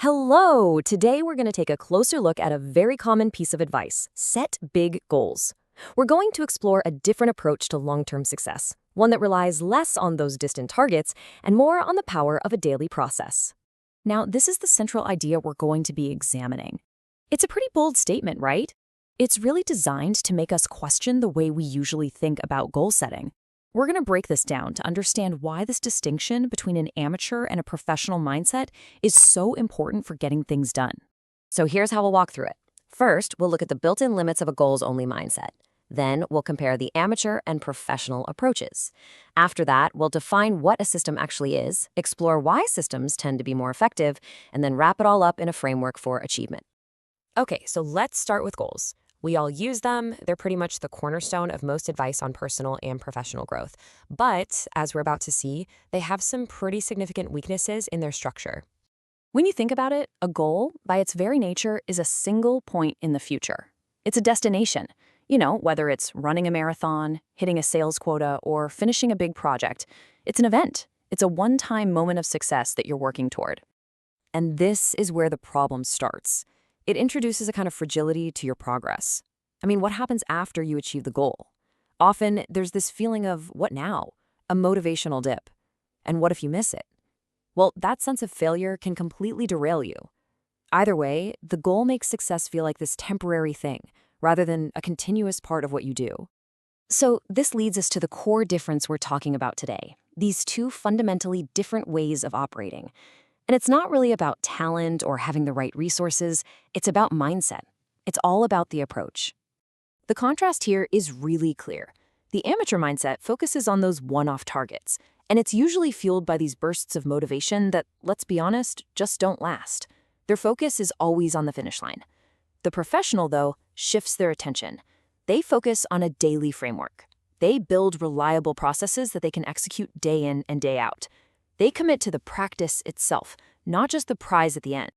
Hello! Today we're going to take a closer look at a very common piece of advice: set big goals. We're going to explore a different approach to long-term success, one that relies less on those distant targets and more on the power of a daily process. Now, this is the central idea we're going to be examining. It's a pretty bold statement, right? It's really designed to make us question the way we usually think about goal setting. We're going to break this down to understand why this distinction between an amateur and a professional mindset is so important for getting things done. So here's how we'll walk through it. First, we'll look at the built-in limits of a goals-only mindset. Then we'll compare the amateur and professional approaches. After that, we'll define what a system actually is, explore why systems tend to be more effective, and then wrap it all up in a framework for achievement. Okay, so let's start with goals. We all use them. They're pretty much the cornerstone of most advice on personal and professional growth. But, as we're about to see, they have some pretty significant weaknesses in their structure. When you think about it, a goal, by its very nature, is a single point in the future. It's a destination. Whether it's running a marathon, hitting a sales quota, or finishing a big project. It's an event. It's a one-time moment of success that you're working toward. And this is where the problem starts. It introduces a kind of fragility to your progress. What happens after you achieve the goal? Often, there's this feeling of, what now? A motivational dip. And what if you miss it? Well, that sense of failure can completely derail you. Either way, the goal makes success feel like this temporary thing, rather than a continuous part of what you do. So this leads us to the core difference we're talking about today, these two fundamentally different ways of operating. And it's not really about talent or having the right resources, it's about mindset. It's all about the approach. The contrast here is really clear. The amateur mindset focuses on those one-off targets, and it's usually fueled by these bursts of motivation that, let's be honest, just don't last. Their focus is always on the finish line. The professional, though, shifts their attention. They focus on a daily framework. They build reliable processes that they can execute day in and day out. They commit to the practice itself, not just the prize at the end.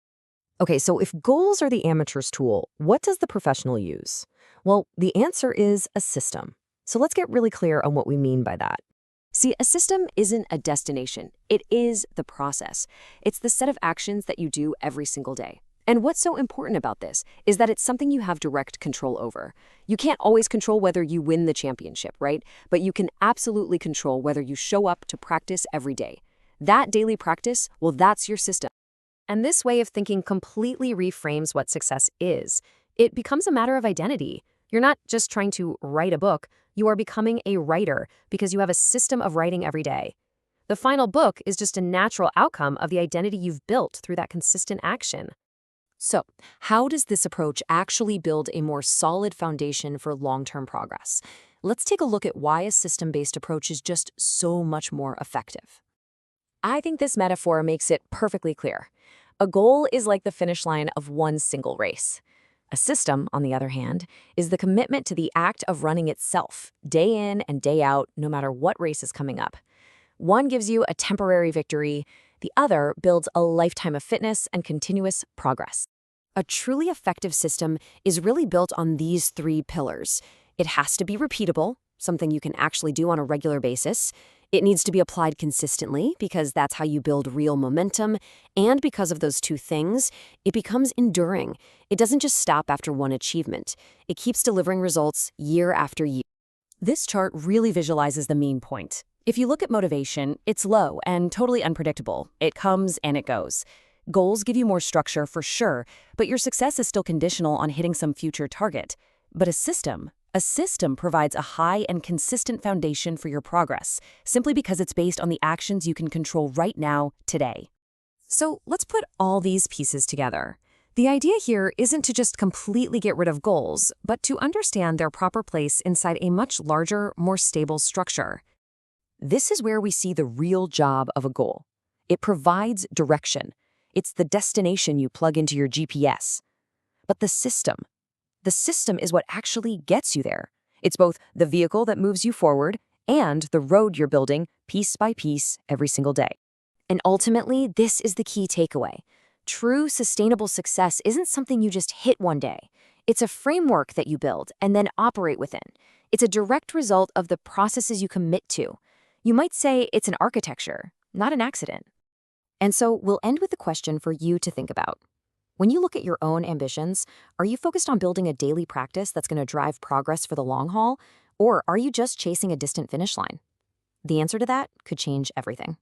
Okay, so if goals are the amateur's tool, what does the professional use? Well, the answer is a system. So let's get really clear on what we mean by that. See, a system isn't a destination. It is the process. It's the set of actions that you do every single day. And what's so important about this is that it's something you have direct control over. You can't always control whether you win the championship, right? But you can absolutely control whether you show up to practice every day. That daily practice, well, that's your system. And this way of thinking completely reframes what success is. It becomes a matter of identity. You're not just trying to write a book, you are becoming a writer because you have a system of writing every day. The final book is just a natural outcome of the identity you've built through that consistent action. So, how does this approach actually build a more solid foundation for long-term progress? Let's take a look at why a system-based approach is just so much more effective. I think this metaphor makes it perfectly clear. A goal is like the finish line of one single race. A system, on the other hand, is the commitment to the act of running itself, day in and day out, no matter what race is coming up. One gives you a temporary victory, the other builds a lifetime of fitness and continuous progress. A truly effective system is really built on these three pillars. It has to be repeatable, something you can actually do on a regular basis. It needs to be applied consistently because that's how you build real momentum. And because of those two things, it becomes enduring. It doesn't just stop after one achievement. It keeps delivering results year after year. This chart really visualizes the main point. If you look at motivation, it's low and totally unpredictable. It comes and it goes. Goals give you more structure for sure, but your success is still conditional on hitting some future target. But a system provides a high and consistent foundation for your progress, simply because it's based on the actions you can control right now, today. So let's put all these pieces together. The idea here isn't to just completely get rid of goals, but to understand their proper place inside a much larger, more stable structure. This is where we see the real job of a goal. It provides direction. It's the destination you plug into your GPS. But the system is what actually gets you there. It's both the vehicle that moves you forward and the road you're building piece by piece every single day. And ultimately, this is the key takeaway. True sustainable success isn't something you just hit one day. It's a framework that you build and then operate within. It's a direct result of the processes you commit to. You might say it's an architecture, not an accident. And so we'll end with a question for you to think about. When you look at your own ambitions, are you focused on building a daily practice that's going to drive progress for the long haul, or are you just chasing a distant finish line? The answer to that could change everything.